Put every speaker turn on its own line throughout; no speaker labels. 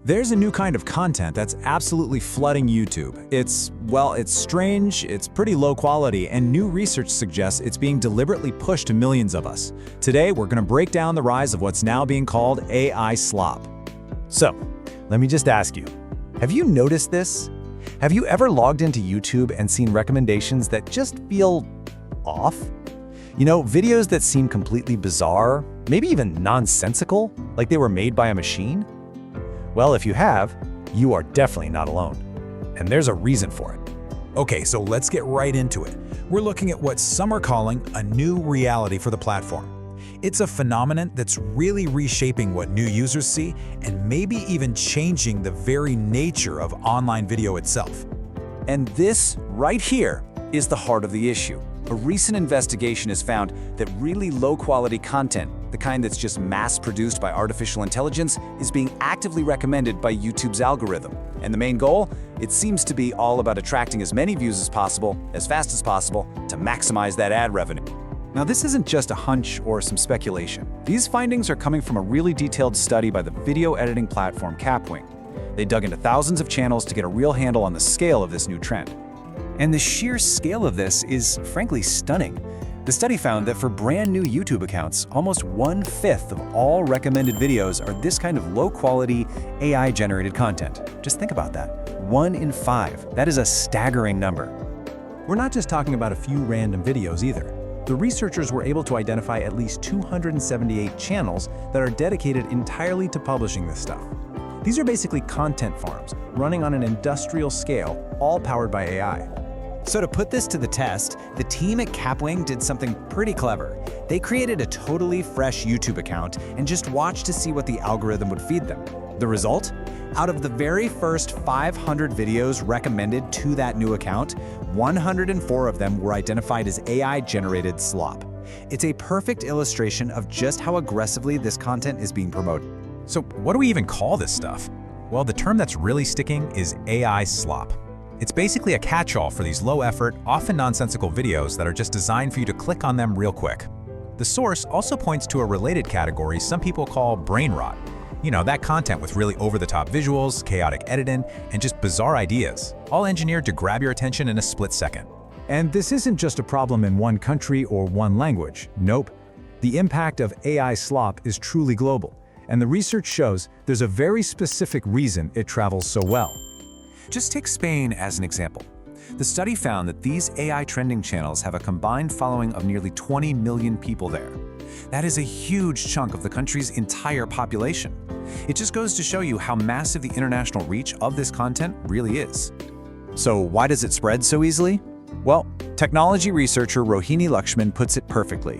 There's a new kind of content that's absolutely flooding YouTube. It's strange, it's pretty low quality, and new research suggests it's being deliberately pushed to millions of us. Today, we're going to break down the rise of what's now being called AI Slop. So, let me just ask you, have you noticed this? Have you ever logged into YouTube and seen recommendations that just feel off? You know, videos that seem completely bizarre, maybe even nonsensical, like they were made by a machine? Well, if you have, you are definitely not alone. And there's a reason for it.
Okay, so let's get right into it. We're looking at what some are calling a new reality for the platform. It's a phenomenon that's really reshaping what new users see and maybe even changing the very nature of online video itself.
And this, right here, is the heart of the issue. A recent investigation has found that really low-quality content, the kind that's just mass-produced by artificial intelligence, is being actively recommended by YouTube's algorithm. And the main goal? It seems to be all about attracting as many views as possible, as fast as possible, to maximize that ad revenue. Now, this isn't just a hunch or some speculation. These findings are coming from a really detailed study by the video editing platform Capwing. They dug into thousands of channels to get a real handle on the scale of this new trend. And the sheer scale of this is, frankly, stunning. The study found that for brand new YouTube accounts, almost 1/5 of all recommended videos are this kind of low-quality, AI-generated content. Just think about that. 1 in 5. That is a staggering number.
We're not just talking about a few random videos either. The researchers were able to identify at least 278 channels that are dedicated entirely to publishing this stuff. These are basically content farms running on an industrial scale, all powered by AI.
So to put this to the test, the team at Capwing did something pretty clever. They created a totally fresh YouTube account and just watched to see what the algorithm would feed them. The result? Out of the very first 500 videos recommended to that new account, 104 of them were identified as AI-generated slop. It's a perfect illustration of just how aggressively this content is being promoted.
So what do we even call this stuff? Well, the term that's really sticking is AI Slop. It's basically a catch-all for these low-effort, often nonsensical videos that are just designed for you to click on them real quick. The source also points to a related category some people call brain rot. You know, that content with really over-the-top visuals, chaotic editing, and just bizarre ideas, all engineered to grab your attention in a split second.
And this isn't just a problem in one country or one language. Nope. The impact of AI slop is truly global, and the research shows there's a very specific reason it travels so well. Just take Spain as an example. The study found that these AI trending channels have a combined following of nearly 20 million people there. That is a huge chunk of the country's entire population. It just goes to show you how massive the international reach of this content really is. So why does it spread so easily? Well, technology researcher Rohini Lakshman puts it perfectly.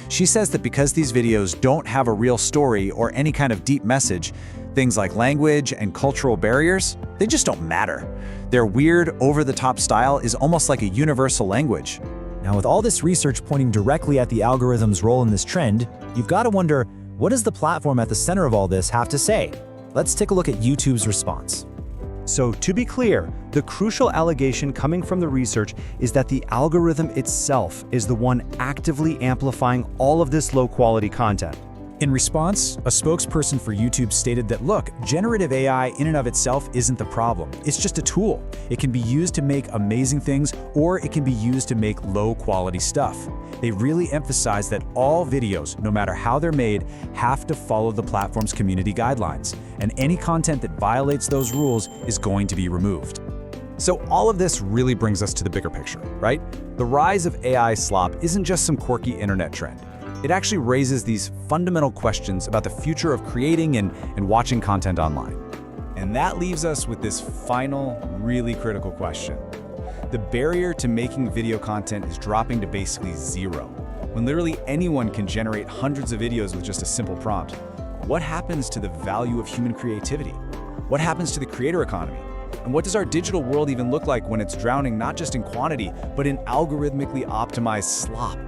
She says that because these videos don't have a real story or any kind of deep message, things like language and cultural barriers, they just don't matter. Their weird, over-the-top style is almost like a universal language. Now, with all this research pointing directly at the algorithm's role in this trend, you've got to wonder, what does the platform at the center of all this have to say? Let's take a look at YouTube's response. So, to be clear, the crucial allegation coming from the research is that the algorithm itself is the one actively amplifying all of this low-quality content. In response, a spokesperson for YouTube stated that, look, generative AI in and of itself isn't the problem. It's just a tool. It can be used to make amazing things, or it can be used to make low-quality stuff. They really emphasize that all videos, no matter how they're made, have to follow the platform's community guidelines, and any content that violates those rules is going to be removed. So all of this really brings us to the bigger picture, right? The rise of AI slop isn't just some quirky internet trend. It actually raises these fundamental questions about the future of creating and watching content online. And that leaves us with this final, really critical question. The barrier to making video content is dropping to basically zero. When literally anyone can generate hundreds of videos with just a simple prompt, what happens to the value of human creativity? What happens to the creator economy? And what does our digital world even look like when it's drowning not just in quantity, but in algorithmically optimized slop?